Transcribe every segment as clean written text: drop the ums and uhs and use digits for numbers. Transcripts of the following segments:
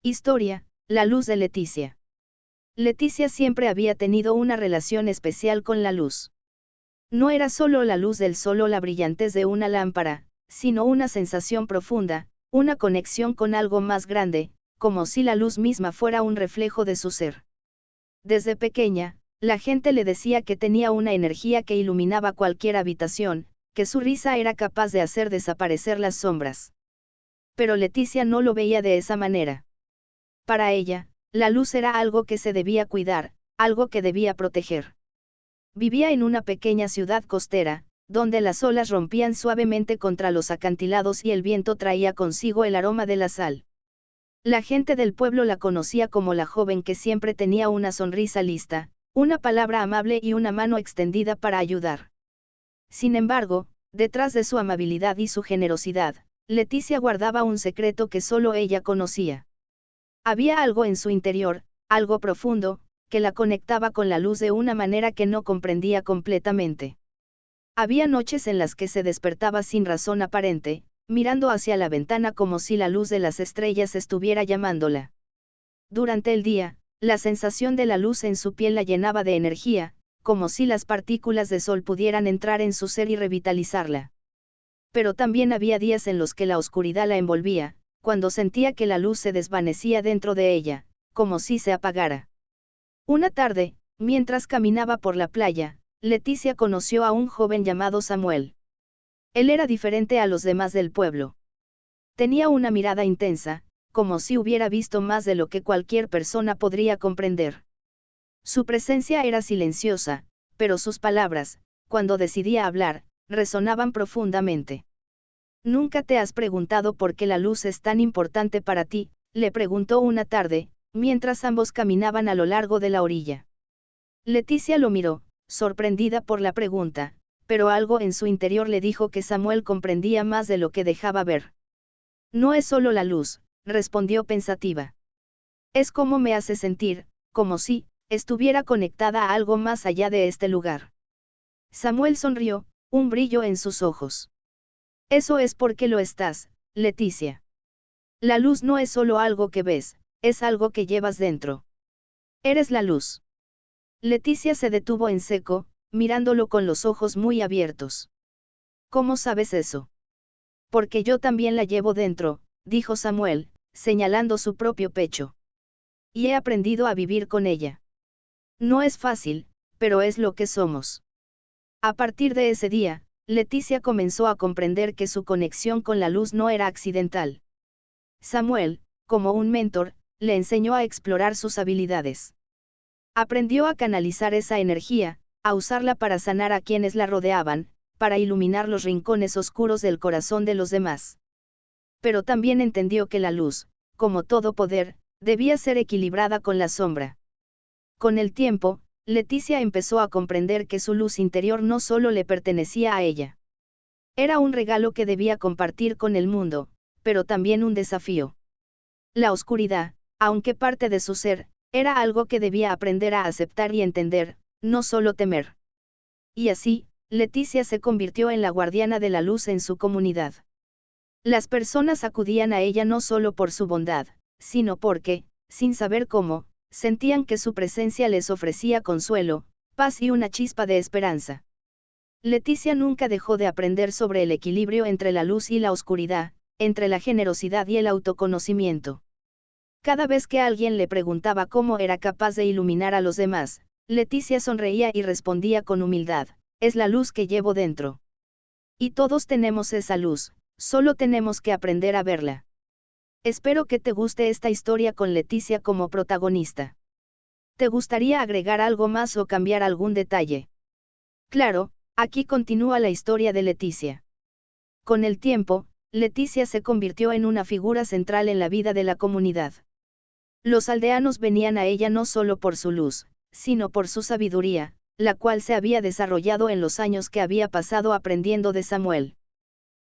Historia, la luz de Leticia. Leticia siempre había tenido una relación especial con la luz. No era solo la luz del sol o la brillantez de una lámpara, sino una sensación profunda, una conexión con algo más grande, como si la luz misma fuera un reflejo de su ser. Desde pequeña, la gente le decía que tenía una energía que iluminaba cualquier habitación, que su risa era capaz de hacer desaparecer las sombras. Pero Leticia no lo veía de esa manera. Para ella, la luz era algo que se debía cuidar, algo que debía proteger. Vivía en una pequeña ciudad costera, donde las olas rompían suavemente contra los acantilados y el viento traía consigo el aroma de la sal. La gente del pueblo la conocía como la joven que siempre tenía una sonrisa lista, una palabra amable y una mano extendida para ayudar. Sin embargo, detrás de su amabilidad y su generosidad, Leticia guardaba un secreto que solo ella conocía. Había algo en su interior, algo profundo, que la conectaba con la luz de una manera que no comprendía completamente. Había noches en las que se despertaba sin razón aparente, mirando hacia la ventana como si la luz de las estrellas estuviera llamándola. Durante el día, la sensación de la luz en su piel la llenaba de energía, como si las partículas de sol pudieran entrar en su ser y revitalizarla. Pero también había días en los que la oscuridad la envolvía, cuando sentía que la luz se desvanecía dentro de ella, como si se apagara. Una tarde, mientras caminaba por la playa, Leticia conoció a un joven llamado Samuel. Él era diferente a los demás del pueblo. Tenía una mirada intensa, como si hubiera visto más de lo que cualquier persona podría comprender. Su presencia era silenciosa, pero sus palabras, cuando decidía hablar, resonaban profundamente. ¿Nunca te has preguntado por qué la luz es tan importante para ti?, le preguntó una tarde, mientras ambos caminaban a lo largo de la orilla. Leticia lo miró, sorprendida por la pregunta, pero algo en su interior le dijo que Samuel comprendía más de lo que dejaba ver. No es solo la luz, respondió pensativa. Es como me hace sentir, como si estuviera conectada a algo más allá de este lugar. Samuel sonrió, un brillo en sus ojos. Eso es porque lo estás, Leticia. La luz no es solo algo que ves, es algo que llevas dentro. Eres la luz. Leticia se detuvo en seco, mirándolo con los ojos muy abiertos. ¿Cómo sabes eso? Porque yo también la llevo dentro, dijo Samuel, señalando su propio pecho. Y he aprendido a vivir con ella. No es fácil, pero es lo que somos. A partir de ese día, Leticia comenzó a comprender que su conexión con la luz no era accidental. Samuel, como un mentor, le enseñó a explorar sus habilidades. Aprendió a canalizar esa energía, a usarla para sanar a quienes la rodeaban, para iluminar los rincones oscuros del corazón de los demás. Pero también entendió que la luz, como todo poder, debía ser equilibrada con la sombra. Con el tiempo, Leticia empezó a comprender que su luz interior no solo le pertenecía a ella. Era un regalo que debía compartir con el mundo, pero también un desafío. La oscuridad, aunque parte de su ser, era algo que debía aprender a aceptar y entender, no solo temer. Y así, Leticia se convirtió en la guardiana de la luz en su comunidad. Las personas acudían a ella no solo por su bondad, sino porque, sin saber cómo, sentían que su presencia les ofrecía consuelo, paz y una chispa de esperanza. Leticia nunca dejó de aprender sobre el equilibrio entre la luz y la oscuridad, entre la generosidad y el autoconocimiento. Cada vez que alguien le preguntaba cómo era capaz de iluminar a los demás, Leticia sonreía y respondía con humildad: es la luz que llevo dentro. Y todos tenemos esa luz, solo tenemos que aprender a verla. Espero que te guste esta historia con Leticia como protagonista. ¿Te gustaría agregar algo más o cambiar algún detalle? Claro, aquí continúa la historia de Leticia. Con el tiempo, Leticia se convirtió en una figura central en la vida de la comunidad. Los aldeanos venían a ella no solo por su luz, sino por su sabiduría, la cual se había desarrollado en los años que había pasado aprendiendo de Samuel.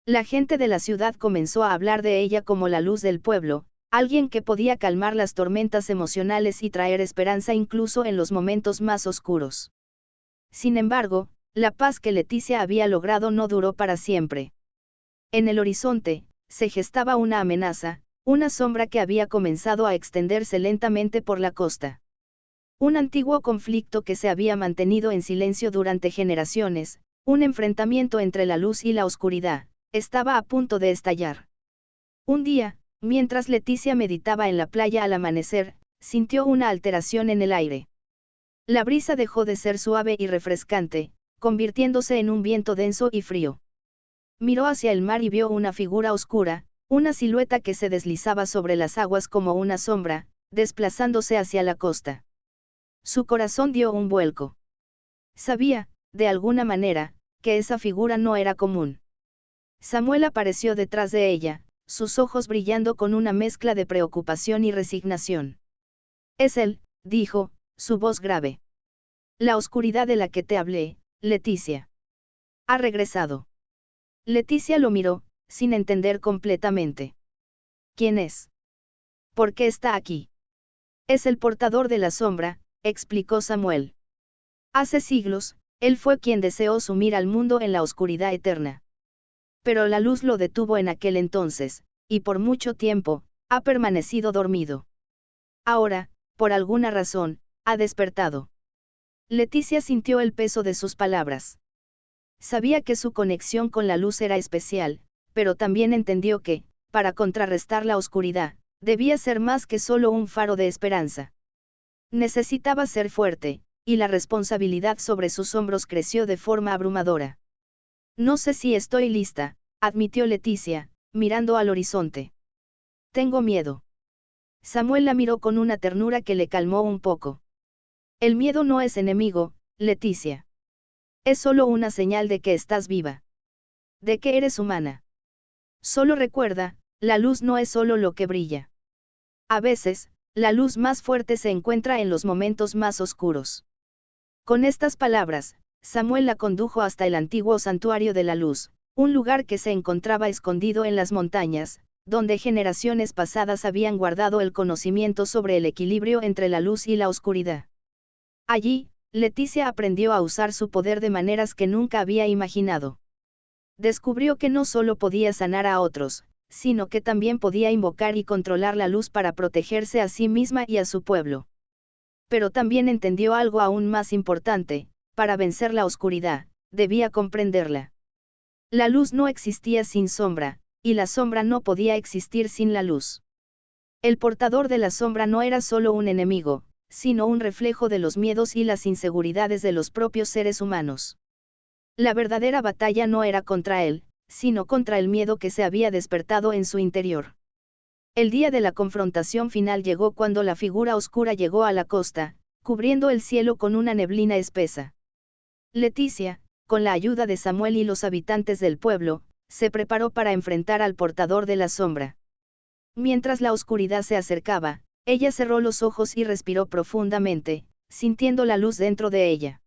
La gente de la ciudad comenzó a hablar de ella como la luz del pueblo, alguien que podía calmar las tormentas emocionales y traer esperanza incluso en los momentos más oscuros. Sin embargo, la paz que Leticia había logrado no duró para siempre. En el horizonte, se gestaba una amenaza, una sombra que había comenzado a extenderse lentamente por la costa. Un antiguo conflicto que se había mantenido en silencio durante generaciones, un enfrentamiento entre la luz y la oscuridad, estaba a punto de estallar. Un día, mientras Leticia meditaba en la playa al amanecer, sintió una alteración en el aire. La brisa dejó de ser suave y refrescante, convirtiéndose en un viento denso y frío. Miró hacia el mar y vio una figura oscura, una silueta que se deslizaba sobre las aguas como una sombra, desplazándose hacia la costa. Su corazón dio un vuelco. Sabía, de alguna manera, que esa figura no era común. Samuel apareció detrás de ella, sus ojos brillando con una mezcla de preocupación y resignación. Es él, dijo, su voz grave. La oscuridad de la que te hablé, Leticia. Ha regresado. Leticia lo miró, sin entender completamente. ¿Quién es? ¿Por qué está aquí? Es el portador de la sombra, explicó Samuel. Hace siglos, él fue quien deseó sumir al mundo en la oscuridad eterna. Pero la luz lo detuvo en aquel entonces, y por mucho tiempo, ha permanecido dormido. Ahora, por alguna razón, ha despertado. Leticia sintió el peso de sus palabras. Sabía que su conexión con la luz era especial, pero también entendió que, para contrarrestar la oscuridad, debía ser más que solo un faro de esperanza. Necesitaba ser fuerte, y la responsabilidad sobre sus hombros creció de forma abrumadora. No sé si estoy lista, admitió Leticia, mirando al horizonte. Tengo miedo. Samuel la miró con una ternura que le calmó un poco. El miedo no es enemigo, Leticia. Es solo una señal de que estás viva. De que eres humana. Solo recuerda, la luz no es solo lo que brilla. A veces, la luz más fuerte se encuentra en los momentos más oscuros. Con estas palabras, Samuel la condujo hasta el antiguo santuario de la luz, un lugar que se encontraba escondido en las montañas, donde generaciones pasadas habían guardado el conocimiento sobre el equilibrio entre la luz y la oscuridad. Allí, Leticia aprendió a usar su poder de maneras que nunca había imaginado. Descubrió que no solo podía sanar a otros, sino que también podía invocar y controlar la luz para protegerse a sí misma y a su pueblo. Pero también entendió algo aún más importante: para vencer la oscuridad, debía comprenderla. La luz no existía sin sombra, y la sombra no podía existir sin la luz. El portador de la sombra no era solo un enemigo, sino un reflejo de los miedos y las inseguridades de los propios seres humanos. La verdadera batalla no era contra él, sino contra el miedo que se había despertado en su interior. El día de la confrontación final llegó cuando la figura oscura llegó a la costa, cubriendo el cielo con una neblina espesa. Leticia, con la ayuda de Samuel y los habitantes del pueblo, se preparó para enfrentar al portador de la sombra. Mientras la oscuridad se acercaba, ella cerró los ojos y respiró profundamente, sintiendo la luz dentro de ella.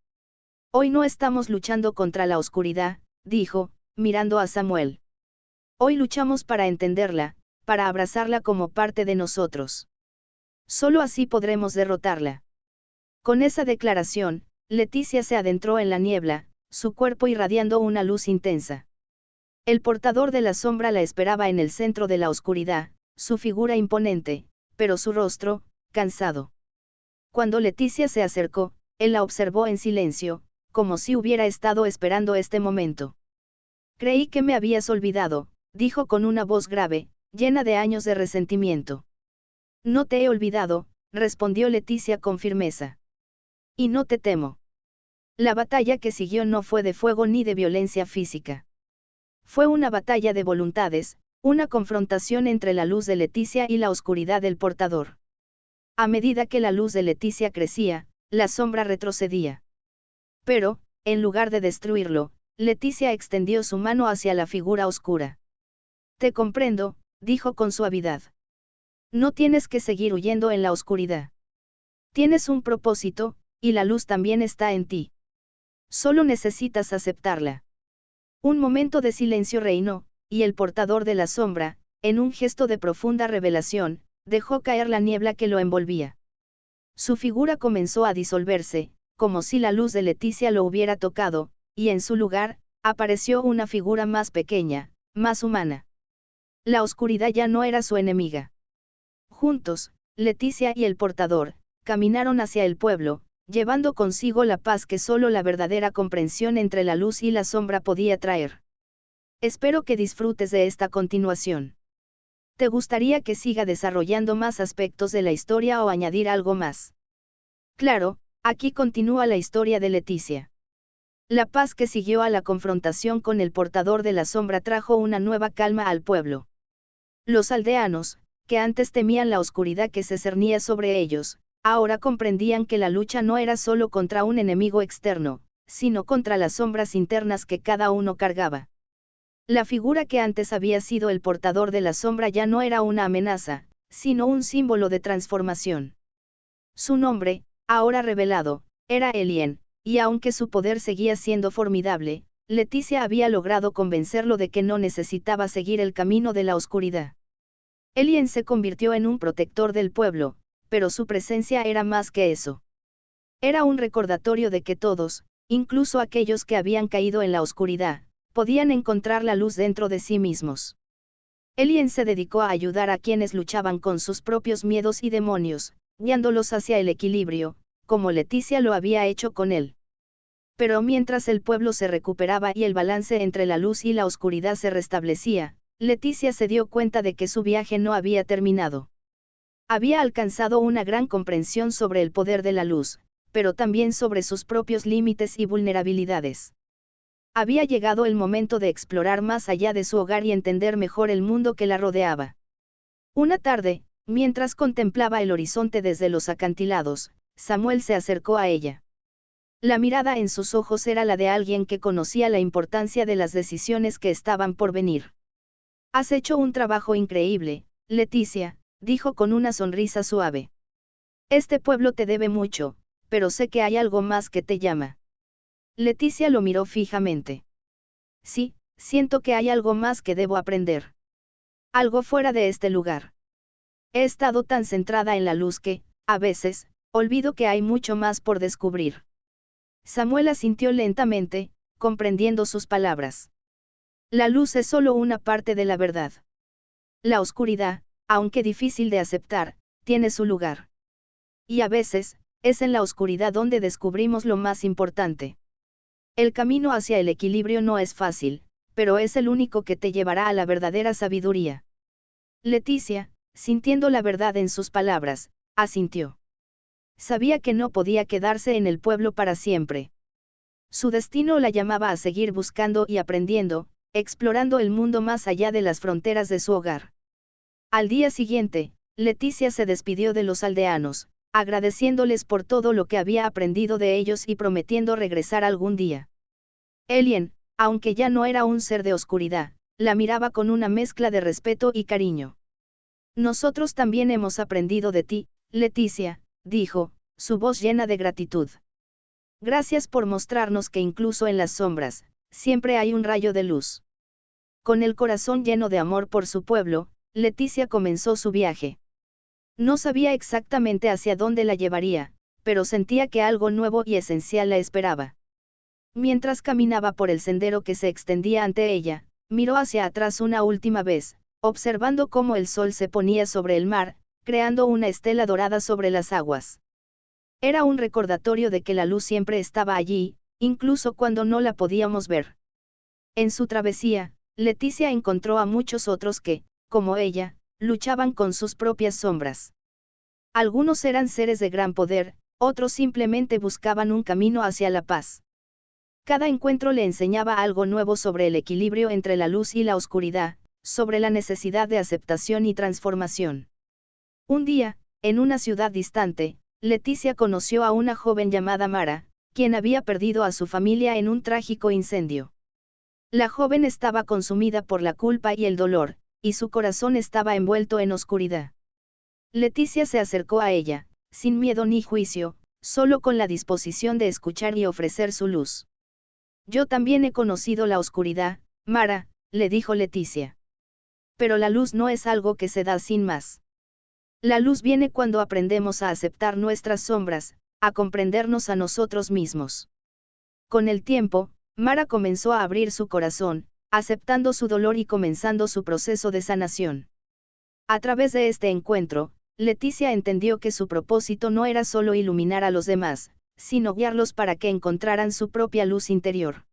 Hoy no estamos luchando contra la oscuridad, dijo, mirando a Samuel. Hoy luchamos para entenderla, para abrazarla como parte de nosotros. Solo así podremos derrotarla. Con esa declaración, Leticia se adentró en la niebla, su cuerpo irradiando una luz intensa. El portador de la sombra la esperaba en el centro de la oscuridad, su figura imponente, pero su rostro, cansado. Cuando Leticia se acercó, él la observó en silencio, como si hubiera estado esperando este momento. Creí que me habías olvidado, dijo con una voz grave, llena de años de resentimiento. No te he olvidado, respondió Leticia con firmeza. Y no te temo. La batalla que siguió no fue de fuego ni de violencia física. Fue una batalla de voluntades, una confrontación entre la luz de Leticia y la oscuridad del portador. A medida que la luz de Leticia crecía, la sombra retrocedía. Pero, en lugar de destruirlo, Leticia extendió su mano hacia la figura oscura. Te comprendo, dijo con suavidad. No tienes que seguir huyendo en la oscuridad. Tienes un propósito, y la luz también está en ti. Solo necesitas aceptarla. Un momento de silencio reinó, y el portador de la sombra, en un gesto de profunda revelación, dejó caer la niebla que lo envolvía. Su figura comenzó a disolverse, como si la luz de Leticia lo hubiera tocado, y en su lugar, apareció una figura más pequeña, más humana. La oscuridad ya no era su enemiga. Juntos, Leticia y el portador, caminaron hacia el pueblo, llevando consigo la paz que solo la verdadera comprensión entre la luz y la sombra podía traer. Espero que disfrutes de esta continuación. ¿Te gustaría que siga desarrollando más aspectos de la historia o añadir algo más? Claro, aquí continúa la historia de Leticia. La paz que siguió a la confrontación con el portador de la sombra trajo una nueva calma al pueblo. Los aldeanos, que antes temían la oscuridad que se cernía sobre ellos, ahora comprendían que la lucha no era solo contra un enemigo externo, sino contra las sombras internas que cada uno cargaba. La figura que antes había sido el portador de la sombra ya no era una amenaza, sino un símbolo de transformación. Su nombre, ahora revelado, era Elien, y aunque su poder seguía siendo formidable, Leticia había logrado convencerlo de que no necesitaba seguir el camino de la oscuridad. Elien se convirtió en un protector del pueblo, pero su presencia era más que eso. Era un recordatorio de que todos, incluso aquellos que habían caído en la oscuridad, podían encontrar la luz dentro de sí mismos. Elien se dedicó a ayudar a quienes luchaban con sus propios miedos y demonios, guiándolos hacia el equilibrio, como Leticia lo había hecho con él. Pero mientras el pueblo se recuperaba y el balance entre la luz y la oscuridad se restablecía, Leticia se dio cuenta de que su viaje no había terminado. Había alcanzado una gran comprensión sobre el poder de la luz, pero también sobre sus propios límites y vulnerabilidades. Había llegado el momento de explorar más allá de su hogar y entender mejor el mundo que la rodeaba. Una tarde, mientras contemplaba el horizonte desde los acantilados, Samuel se acercó a ella. La mirada en sus ojos era la de alguien que conocía la importancia de las decisiones que estaban por venir. Has hecho un trabajo increíble, Leticia, dijo con una sonrisa suave. Este pueblo te debe mucho, pero sé que hay algo más que te llama. Leticia lo miró fijamente. Sí, siento que hay algo más que debo aprender. Algo fuera de este lugar. He estado tan centrada en la luz que, a veces, olvido que hay mucho más por descubrir. Samuel asintió lentamente, comprendiendo sus palabras. La luz es solo una parte de la verdad. La oscuridad, aunque difícil de aceptar, tiene su lugar. Y a veces, es en la oscuridad donde descubrimos lo más importante. El camino hacia el equilibrio no es fácil, pero es el único que te llevará a la verdadera sabiduría. Leticia, sintiendo la verdad en sus palabras, asintió. Sabía que no podía quedarse en el pueblo para siempre. Su destino la llamaba a seguir buscando y aprendiendo, explorando el mundo más allá de las fronteras de su hogar. Al día siguiente, Leticia se despidió de los aldeanos, agradeciéndoles por todo lo que había aprendido de ellos y prometiendo regresar algún día. Elien, aunque ya no era un ser de oscuridad, la miraba con una mezcla de respeto y cariño. Nosotros también hemos aprendido de ti, Leticia, dijo, su voz llena de gratitud. Gracias por mostrarnos que incluso en las sombras, siempre hay un rayo de luz. Con el corazón lleno de amor por su pueblo, Leticia comenzó su viaje. No sabía exactamente hacia dónde la llevaría, pero sentía que algo nuevo y esencial la esperaba. Mientras caminaba por el sendero que se extendía ante ella, miró hacia atrás una última vez, observando cómo el sol se ponía sobre el mar, creando una estela dorada sobre las aguas. Era un recordatorio de que la luz siempre estaba allí, incluso cuando no la podíamos ver. En su travesía, Leticia encontró a muchos otros que, como ella, luchaban con sus propias sombras. Algunos eran seres de gran poder, otros simplemente buscaban un camino hacia la paz. Cada encuentro le enseñaba algo nuevo sobre el equilibrio entre la luz y la oscuridad, sobre la necesidad de aceptación y transformación. Un día, en una ciudad distante, Leticia conoció a una joven llamada Mara, quien había perdido a su familia en un trágico incendio. La joven estaba consumida por la culpa y el dolor, y su corazón estaba envuelto en oscuridad. Leticia se acercó a ella, sin miedo ni juicio, solo con la disposición de escuchar y ofrecer su luz. Yo también he conocido la oscuridad, Mara, le dijo Leticia. Pero la luz no es algo que se da sin más. La luz viene cuando aprendemos a aceptar nuestras sombras, a comprendernos a nosotros mismos. Con el tiempo, Mara comenzó a abrir su corazón, aceptando su dolor y comenzando su proceso de sanación. A través de este encuentro, Leticia entendió que su propósito no era solo iluminar a los demás, sino guiarlos para que encontraran su propia luz interior.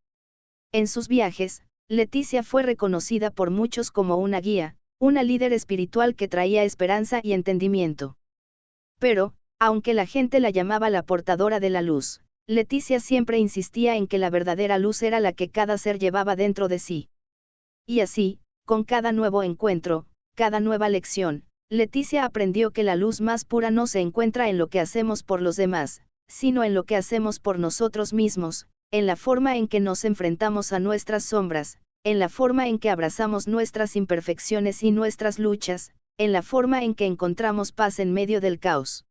En sus viajes, Leticia fue reconocida por muchos como una guía, una líder espiritual que traía esperanza y entendimiento. Pero, aunque la gente la llamaba la portadora de la luz, Leticia siempre insistía en que la verdadera luz era la que cada ser llevaba dentro de sí. Y así, con cada nuevo encuentro, cada nueva lección, Leticia aprendió que la luz más pura no se encuentra en lo que hacemos por los demás, sino en lo que hacemos por nosotros mismos, en la forma en que nos enfrentamos a nuestras sombras, en la forma en que abrazamos nuestras imperfecciones y nuestras luchas, en la forma en que encontramos paz en medio del caos.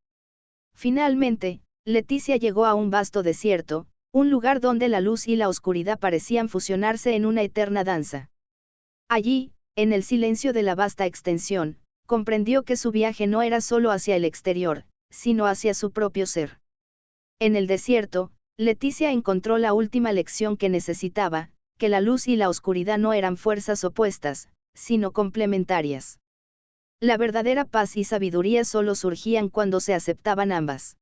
Finalmente, Leticia llegó a un vasto desierto, un lugar donde la luz y la oscuridad parecían fusionarse en una eterna danza. Allí, en el silencio de la vasta extensión, comprendió que su viaje no era solo hacia el exterior, sino hacia su propio ser. En el desierto, Leticia encontró la última lección que necesitaba, que la luz y la oscuridad no eran fuerzas opuestas, sino complementarias. La verdadera paz y sabiduría solo surgían cuando se aceptaban ambas.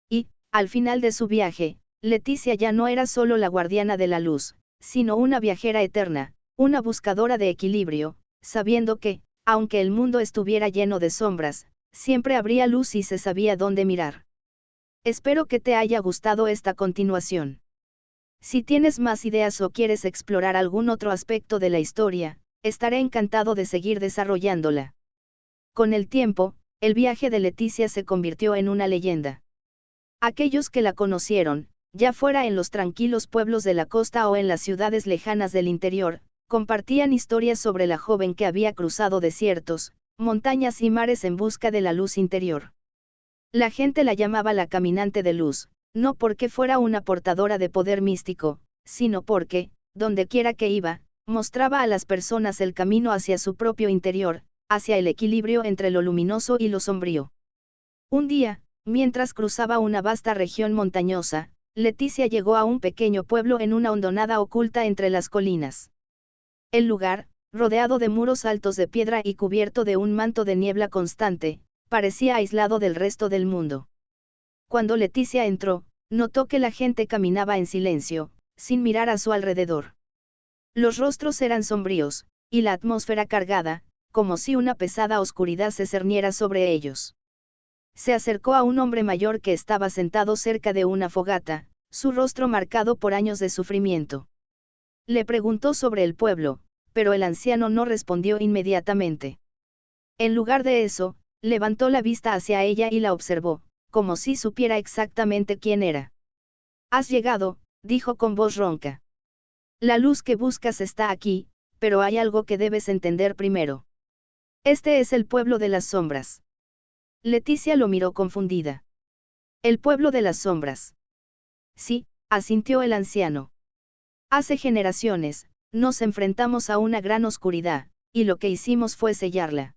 Y, al final de su viaje, Leticia ya no era solo la guardiana de la luz, sino una viajera eterna, una buscadora de equilibrio, sabiendo que, aunque el mundo estuviera lleno de sombras, siempre habría luz y se sabía dónde mirar. Espero que te haya gustado esta continuación. Si tienes más ideas o quieres explorar algún otro aspecto de la historia, estaré encantado de seguir desarrollándola. Con el tiempo, el viaje de Leticia se convirtió en una leyenda. Aquellos que la conocieron, ya fuera en los tranquilos pueblos de la costa o en las ciudades lejanas del interior, compartían historias sobre la joven que había cruzado desiertos, montañas y mares en busca de la luz interior. La gente la llamaba la caminante de luz, no porque fuera una portadora de poder místico, sino porque, dondequiera que iba, mostraba a las personas el camino hacia su propio interior, hacia el equilibrio entre lo luminoso y lo sombrío. Un día, mientras cruzaba una vasta región montañosa, Leticia llegó a un pequeño pueblo en una hondonada oculta entre las colinas. El lugar, rodeado de muros altos de piedra y cubierto de un manto de niebla constante, parecía aislado del resto del mundo. Cuando Leticia entró, notó que la gente caminaba en silencio, sin mirar a su alrededor. Los rostros eran sombríos, y la atmósfera cargada, como si una pesada oscuridad se cerniera sobre ellos. Se acercó a un hombre mayor que estaba sentado cerca de una fogata, su rostro marcado por años de sufrimiento. Le preguntó sobre el pueblo, pero el anciano no respondió inmediatamente. En lugar de eso, levantó la vista hacia ella y la observó, como si supiera exactamente quién era. «Has llegado», dijo con voz ronca. «La luz que buscas está aquí, pero hay algo que debes entender primero. Este es el pueblo de las sombras». Leticia lo miró confundida. «¿El pueblo de las sombras?» «Sí», asintió el anciano. «Hace generaciones, nos enfrentamos a una gran oscuridad, y lo que hicimos fue sellarla.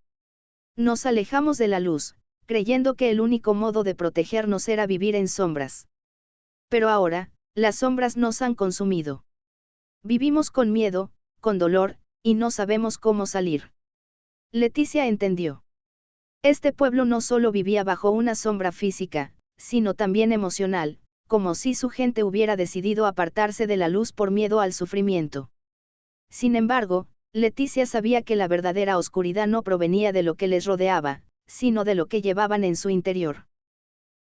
Nos alejamos de la luz, creyendo que el único modo de protegernos era vivir en sombras. Pero ahora, las sombras nos han consumido. Vivimos con miedo, con dolor, y no sabemos cómo salir». Leticia entendió. Este pueblo no solo vivía bajo una sombra física, sino también emocional, como si su gente hubiera decidido apartarse de la luz por miedo al sufrimiento. Sin embargo, Leticia sabía que la verdadera oscuridad no provenía de lo que les rodeaba, sino de lo que llevaban en su interior.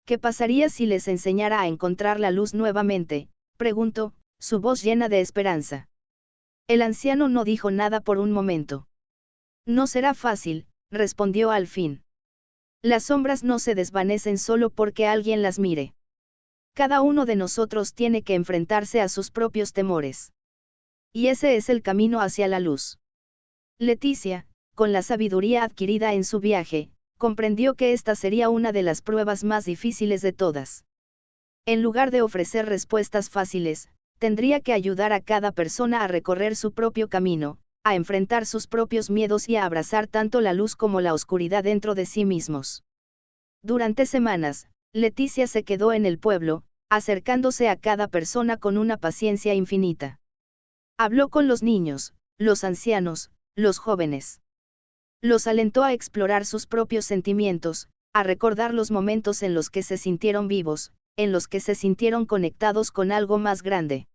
«¿Qué pasaría si les enseñara a encontrar la luz nuevamente?», preguntó, su voz llena de esperanza. El anciano no dijo nada por un momento. «No será fácil», respondió al fin. «Las sombras no se desvanecen solo porque alguien las mire. Cada uno de nosotros tiene que enfrentarse a sus propios temores. Y ese es el camino hacia la luz». Leticia, con la sabiduría adquirida en su viaje, comprendió que esta sería una de las pruebas más difíciles de todas. En lugar de ofrecer respuestas fáciles, tendría que ayudar a cada persona a recorrer su propio camino, a enfrentar sus propios miedos y a abrazar tanto la luz como la oscuridad dentro de sí mismos. Durante semanas, Leticia se quedó en el pueblo, acercándose a cada persona con una paciencia infinita. Habló con los niños, los ancianos, los jóvenes. Los alentó a explorar sus propios sentimientos, a recordar los momentos en los que se sintieron vivos, en los que se sintieron conectados con algo más grande.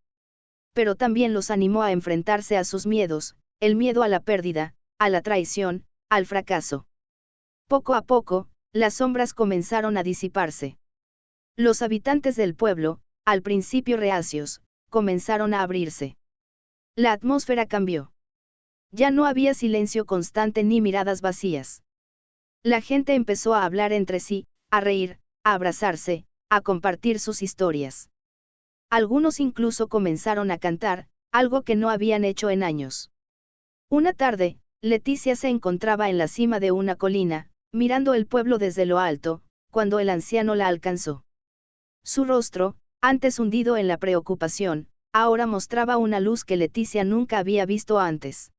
Pero también los animó a enfrentarse a sus miedos, el miedo a la pérdida, a la traición, al fracaso. Poco a poco, las sombras comenzaron a disiparse. Los habitantes del pueblo, al principio reacios, comenzaron a abrirse. La atmósfera cambió. Ya no había silencio constante ni miradas vacías. La gente empezó a hablar entre sí, a reír, a abrazarse, a compartir sus historias. Algunos incluso comenzaron a cantar, algo que no habían hecho en años. Una tarde, Leticia se encontraba en la cima de una colina, mirando el pueblo desde lo alto, cuando el anciano la alcanzó. Su rostro, antes hundido en la preocupación, ahora mostraba una luz que Leticia nunca había visto antes.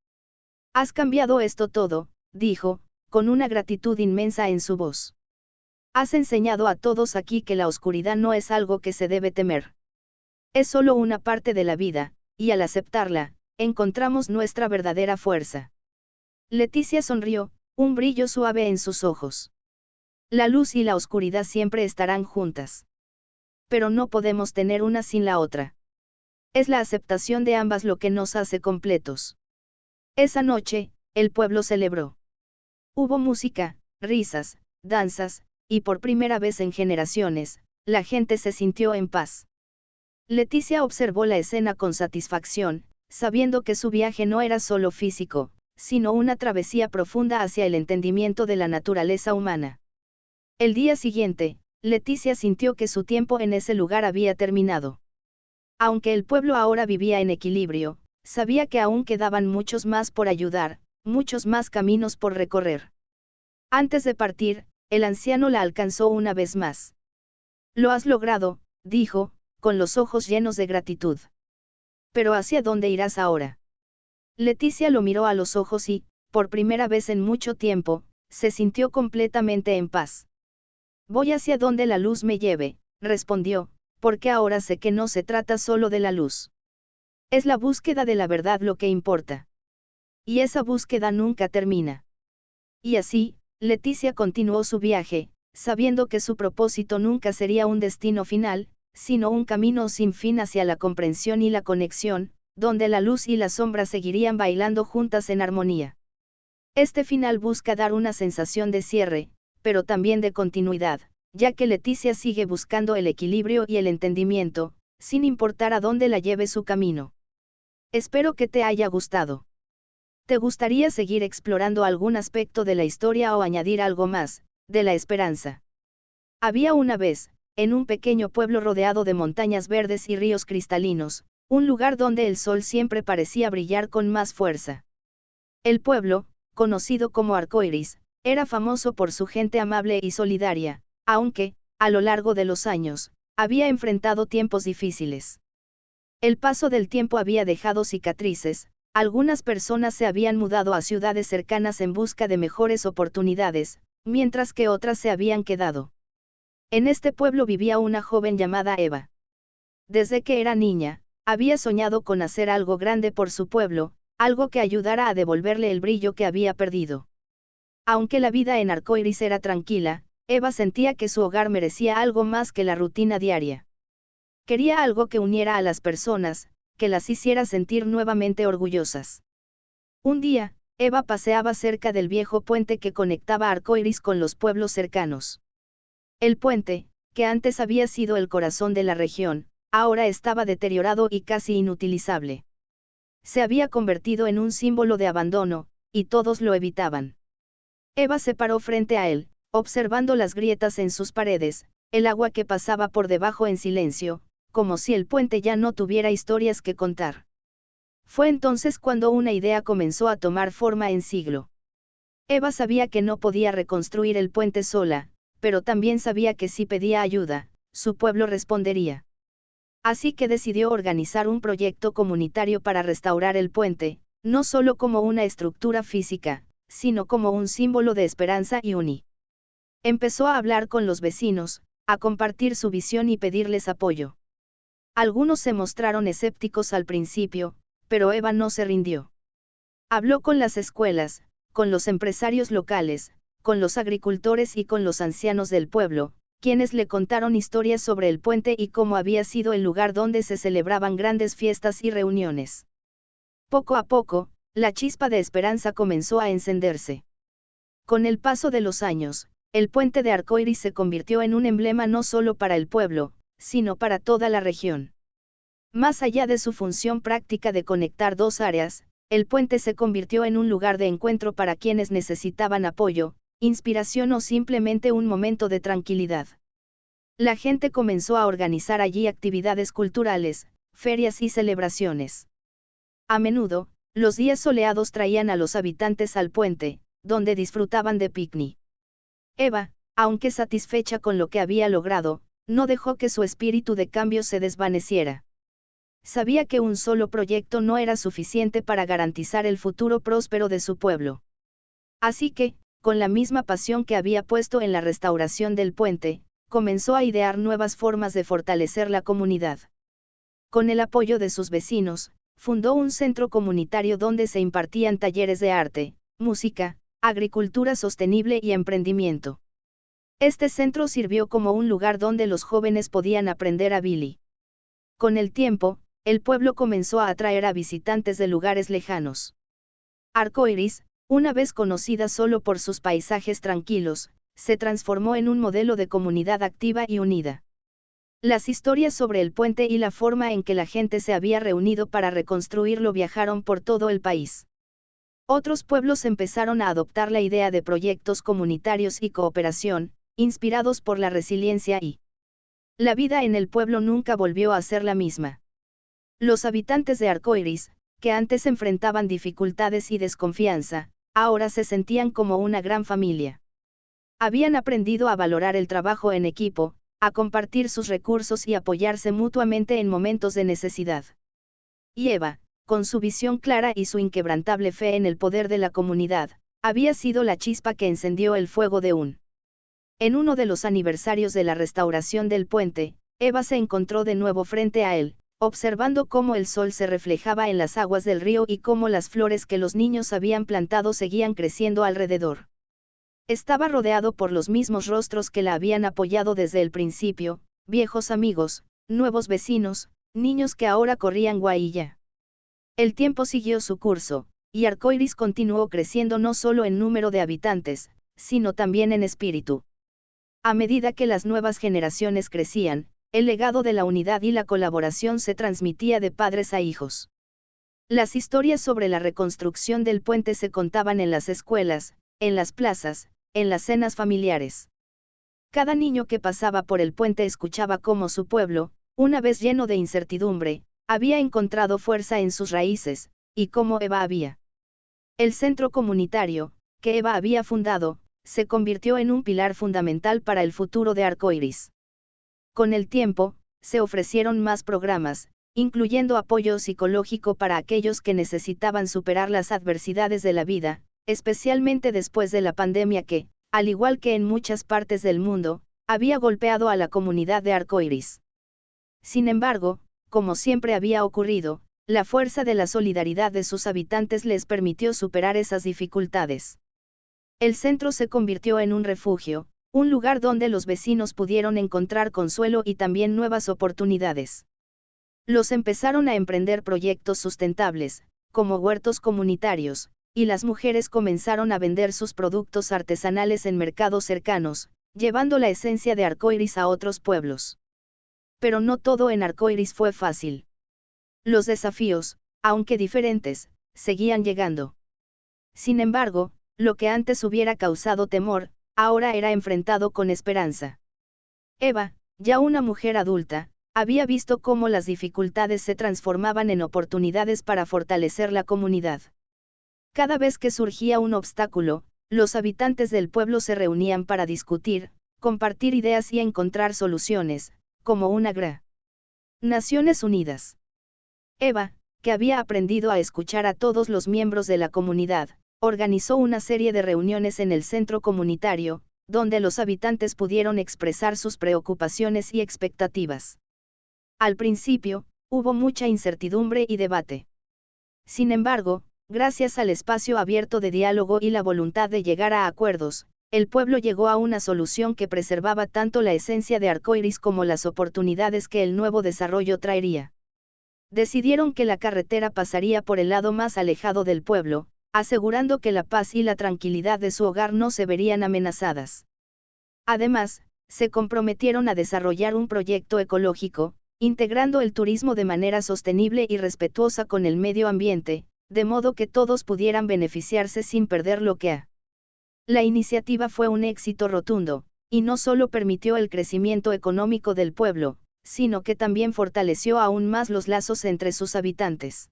«Has cambiado esto todo», dijo, con una gratitud inmensa en su voz. «Has enseñado a todos aquí que la oscuridad no es algo que se debe temer. Es solo una parte de la vida, y al aceptarla, encontramos nuestra verdadera fuerza». Leticia sonrió, un brillo suave en sus ojos. La luz y la oscuridad siempre estarán juntas. Pero no podemos tener una sin la otra. Es la aceptación de ambas lo que nos hace completos. Esa noche, el pueblo celebró. Hubo música, risas, danzas, y por primera vez en generaciones, la gente se sintió en paz. Leticia observó la escena con satisfacción, sabiendo que su viaje no era solo físico, sino una travesía profunda hacia el entendimiento de la naturaleza humana. El día siguiente, Leticia sintió que su tiempo en ese lugar había terminado. Aunque el pueblo ahora vivía en equilibrio, sabía que aún quedaban muchos más por ayudar, muchos más caminos por recorrer. Antes de partir, el anciano la alcanzó una vez más. «Lo has logrado», dijo, con los ojos llenos de gratitud. «¿Pero hacia dónde irás ahora?» Leticia lo miró a los ojos y, por primera vez en mucho tiempo, se sintió completamente en paz. «Voy hacia donde la luz me lleve», respondió, «porque ahora sé que no se trata solo de la luz. Es la búsqueda de la verdad lo que importa. Y esa búsqueda nunca termina». Y así, Leticia continuó su viaje, sabiendo que su propósito nunca sería un destino final, sino un camino sin fin hacia la comprensión y la conexión, donde la luz y la sombra seguirían bailando juntas en armonía. Este final busca dar una sensación de cierre, pero también de continuidad, ya que Leticia sigue buscando el equilibrio y el entendimiento, sin importar a dónde la lleve su camino. Espero que te haya gustado. ¿Te gustaría seguir explorando algún aspecto de la historia o añadir algo más, de la esperanza? Había una vez, en un pequeño pueblo rodeado de montañas verdes y ríos cristalinos, un lugar donde el sol siempre parecía brillar con más fuerza. El pueblo, conocido como Arcoiris, era famoso por su gente amable y solidaria, aunque, a lo largo de los años, había enfrentado tiempos difíciles. El paso del tiempo había dejado cicatrices, algunas personas se habían mudado a ciudades cercanas en busca de mejores oportunidades, mientras que otras se habían quedado. En este pueblo vivía una joven llamada Eva. Desde que era niña, había soñado con hacer algo grande por su pueblo, algo que ayudara a devolverle el brillo que había perdido. Aunque la vida en Arcoiris era tranquila, Eva sentía que su hogar merecía algo más que la rutina diaria. Quería algo que uniera a las personas, que las hiciera sentir nuevamente orgullosas. Un día, Eva paseaba cerca del viejo puente que conectaba Arcoiris con los pueblos cercanos. El puente, que antes había sido el corazón de la región, ahora estaba deteriorado y casi inutilizable. Se había convertido en un símbolo de abandono, y todos lo evitaban. Eva se paró frente a él, observando las grietas en sus paredes, el agua que pasaba por debajo en silencio, como si el puente ya no tuviera historias que contar. Fue entonces cuando una idea comenzó a tomar forma en siglo. Eva sabía que no podía reconstruir el puente sola, pero también sabía que si pedía ayuda, su pueblo respondería. Así que decidió organizar un proyecto comunitario para restaurar el puente, no solo como una estructura física, sino como un símbolo de esperanza y unión. Empezó a hablar con los vecinos, a compartir su visión y pedirles apoyo. Algunos se mostraron escépticos al principio, pero Eva no se rindió. Habló con las escuelas, con los empresarios locales, con los agricultores y con los ancianos del pueblo, quienes le contaron historias sobre el puente y cómo había sido el lugar donde se celebraban grandes fiestas y reuniones. Poco a poco, la chispa de esperanza comenzó a encenderse. Con el paso de los años, el puente de Arcoíris se convirtió en un emblema no solo para el pueblo, sino para toda la región. Más allá de su función práctica de conectar dos áreas, el puente se convirtió en un lugar de encuentro para quienes necesitaban apoyo, inspiración o simplemente un momento de tranquilidad. La gente comenzó a organizar allí actividades culturales, ferias y celebraciones. A menudo, los días soleados traían a los habitantes al puente, donde disfrutaban de picnic. Eva, aunque satisfecha con lo que había logrado, no dejó que su espíritu de cambio se desvaneciera. Sabía que un solo proyecto no era suficiente para garantizar el futuro próspero de su pueblo. Así que, con la misma pasión que había puesto en la restauración del puente, comenzó a idear nuevas formas de fortalecer la comunidad. Con el apoyo de sus vecinos, fundó un centro comunitario donde se impartían talleres de arte, música, agricultura sostenible y emprendimiento. Este centro sirvió como un lugar donde los jóvenes podían aprender a Billy. Con el tiempo, el pueblo comenzó a atraer a visitantes de lugares lejanos. Arcoíris, una vez conocida solo por sus paisajes tranquilos, se transformó en un modelo de comunidad activa y unida. Las historias sobre el puente y la forma en que la gente se había reunido para reconstruirlo viajaron por todo el país. Otros pueblos empezaron a adoptar la idea de proyectos comunitarios y cooperación, inspirados por la resiliencia y la vida en el pueblo nunca volvió a ser la misma. Los habitantes de Arcoíris, que antes enfrentaban dificultades y desconfianza, ahora se sentían como una gran familia. Habían aprendido a valorar el trabajo en equipo, a compartir sus recursos y apoyarse mutuamente en momentos de necesidad. Y Eva, con su visión clara y su inquebrantable fe en el poder de la comunidad, había sido la chispa que encendió el fuego de un. En uno de los aniversarios de la restauración del puente, Eva se encontró de nuevo frente a él, observando cómo el sol se reflejaba en las aguas del río y cómo las flores que los niños habían plantado seguían creciendo alrededor. Estaba rodeado por los mismos rostros que la habían apoyado desde el principio, viejos amigos, nuevos vecinos, niños que ahora corrían guailla. El tiempo siguió su curso, y Arcoíris continuó creciendo no solo en número de habitantes, sino también en espíritu. A medida que las nuevas generaciones crecían, el legado de la unidad y la colaboración se transmitía de padres a hijos. Las historias sobre la reconstrucción del puente se contaban en las escuelas, en las plazas, en las cenas familiares. Cada niño que pasaba por el puente escuchaba cómo su pueblo, una vez lleno de incertidumbre, había encontrado fuerza en sus raíces, y cómo Eva había. El centro comunitario, que Eva había fundado, se convirtió en un pilar fundamental para el futuro de Arcoíris. Con el tiempo, se ofrecieron más programas, incluyendo apoyo psicológico para aquellos que necesitaban superar las adversidades de la vida, especialmente después de la pandemia que, al igual que en muchas partes del mundo, había golpeado a la comunidad de Arcoíris. Sin embargo, como siempre había ocurrido, la fuerza de la solidaridad de sus habitantes les permitió superar esas dificultades. El centro se convirtió en un refugio, un lugar donde los vecinos pudieron encontrar consuelo y también nuevas oportunidades. Los empezaron a emprender proyectos sustentables, como huertos comunitarios, y las mujeres comenzaron a vender sus productos artesanales en mercados cercanos, llevando la esencia de Arcoíris a otros pueblos. Pero no todo en Arcoíris fue fácil. Los desafíos, aunque diferentes, seguían llegando. Sin embargo, lo que antes hubiera causado temor, ahora era enfrentado con esperanza. Eva, ya una mujer adulta, había visto cómo las dificultades se transformaban en oportunidades para fortalecer la comunidad. Cada vez que surgía un obstáculo, los habitantes del pueblo se reunían para discutir, compartir ideas y encontrar soluciones, como una Naciones Unidas. Eva, que había aprendido a escuchar a todos los miembros de la comunidad, organizó una serie de reuniones en el centro comunitario, donde los habitantes pudieron expresar sus preocupaciones y expectativas. Al principio, hubo mucha incertidumbre y debate. Sin embargo, gracias al espacio abierto de diálogo y la voluntad de llegar a acuerdos, el pueblo llegó a una solución que preservaba tanto la esencia de Arcoiris como las oportunidades que el nuevo desarrollo traería. Decidieron que la carretera pasaría por el lado más alejado del pueblo, asegurando que la paz y la tranquilidad de su hogar no se verían amenazadas. Además, se comprometieron a desarrollar un proyecto ecológico, integrando el turismo de manera sostenible y respetuosa con el medio ambiente, de modo que todos pudieran beneficiarse sin perder lo que ha. La iniciativa fue un éxito rotundo, y no solo permitió el crecimiento económico del pueblo, sino que también fortaleció aún más los lazos entre sus habitantes.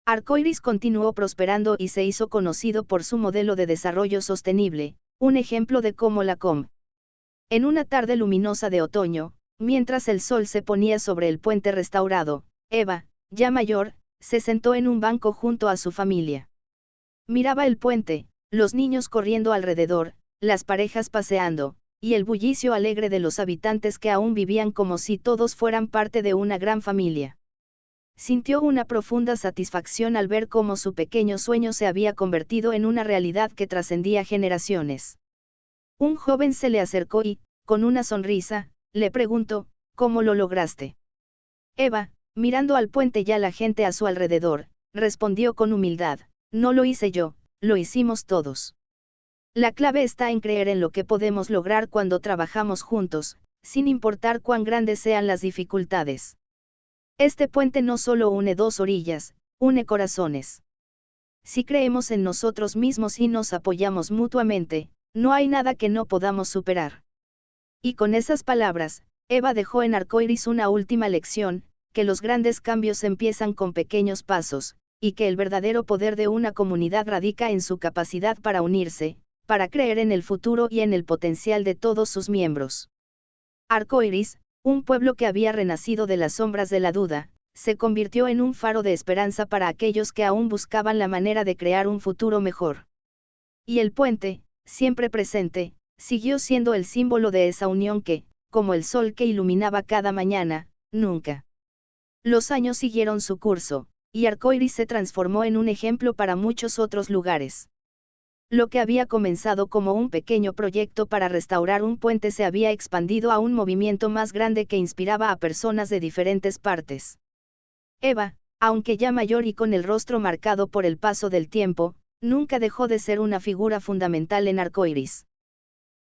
Arcoiris continuó prosperando y se hizo conocido por su modelo de desarrollo sostenible, un ejemplo de cómo la Com. En una tarde luminosa de otoño, mientras el sol se ponía sobre el puente restaurado, Eva, ya mayor, se sentó en un banco junto a su familia. Miraba el puente, los niños corriendo alrededor, las parejas paseando, y el bullicio alegre de los habitantes que aún vivían como si todos fueran parte de una gran familia. Sintió una profunda satisfacción al ver cómo su pequeño sueño se había convertido en una realidad que trascendía generaciones. Un joven se le acercó y, con una sonrisa, le preguntó, ¿cómo lo lograste? Eva, mirando al puente y a la gente a su alrededor, respondió con humildad, no lo hice yo, lo hicimos todos. La clave está en creer en lo que podemos lograr cuando trabajamos juntos, sin importar cuán grandes sean las dificultades. Este puente no solo une dos orillas, une corazones. Si creemos en nosotros mismos y nos apoyamos mutuamente, no hay nada que no podamos superar. Y con esas palabras, Eva dejó en Arcoiris una última lección, que los grandes cambios empiezan con pequeños pasos, y que el verdadero poder de una comunidad radica en su capacidad para unirse, para creer en el futuro y en el potencial de todos sus miembros. Arcoiris, un pueblo que había renacido de las sombras de la duda, se convirtió en un faro de esperanza para aquellos que aún buscaban la manera de crear un futuro mejor. Y el puente, siempre presente, siguió siendo el símbolo de esa unión que, como el sol que iluminaba cada mañana, nunca. Los años siguieron su curso, y Arcoiris se transformó en un ejemplo para muchos otros lugares. Lo que había comenzado como un pequeño proyecto para restaurar un puente se había expandido a un movimiento más grande que inspiraba a personas de diferentes partes. Eva, aunque ya mayor y con el rostro marcado por el paso del tiempo, nunca dejó de ser una figura fundamental en Arcoiris.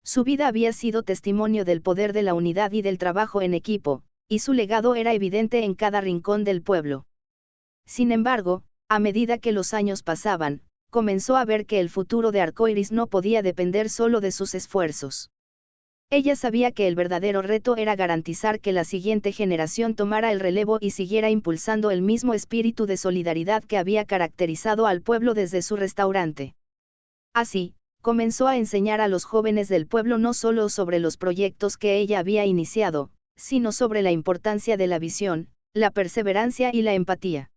Su vida había sido testimonio del poder de la unidad y del trabajo en equipo, y su legado era evidente en cada rincón del pueblo. Sin embargo, a medida que los años pasaban, comenzó a ver que el futuro de Arcoiris no podía depender solo de sus esfuerzos. Ella sabía que el verdadero reto era garantizar que la siguiente generación tomara el relevo y siguiera impulsando el mismo espíritu de solidaridad que había caracterizado al pueblo desde su restaurante. Así, comenzó a enseñar a los jóvenes del pueblo no solo sobre los proyectos que ella había iniciado, sino sobre la importancia de la visión, la perseverancia y la empatía.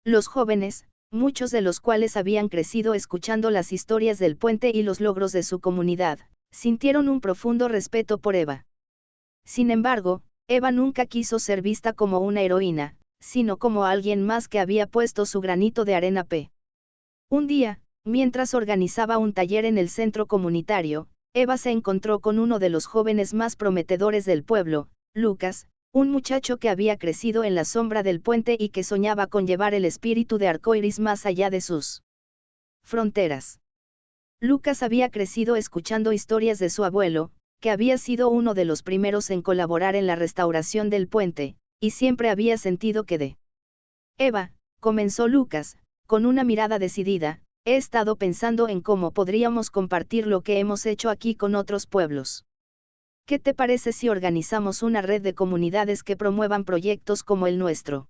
Los jóvenes, muchos de los cuales habían crecido escuchando las historias del puente y los logros de su comunidad, sintieron un profundo respeto por Eva. Sin embargo, Eva nunca quiso ser vista como una heroína, sino como alguien más que había puesto su granito de arena. Un día, mientras organizaba un taller en el centro comunitario, Eva se encontró con uno de los jóvenes más prometedores del pueblo, Lucas, un muchacho que había crecido en la sombra del puente y que soñaba con llevar el espíritu de Arcoiris más allá de sus fronteras. Lucas había crecido escuchando historias de su abuelo, que había sido uno de los primeros en colaborar en la restauración del puente, y siempre había sentido que de Eva, comenzó Lucas, con una mirada decidida, he estado pensando en cómo podríamos compartir lo que hemos hecho aquí con otros pueblos. ¿Qué te parece si organizamos una red de comunidades que promuevan proyectos como el nuestro?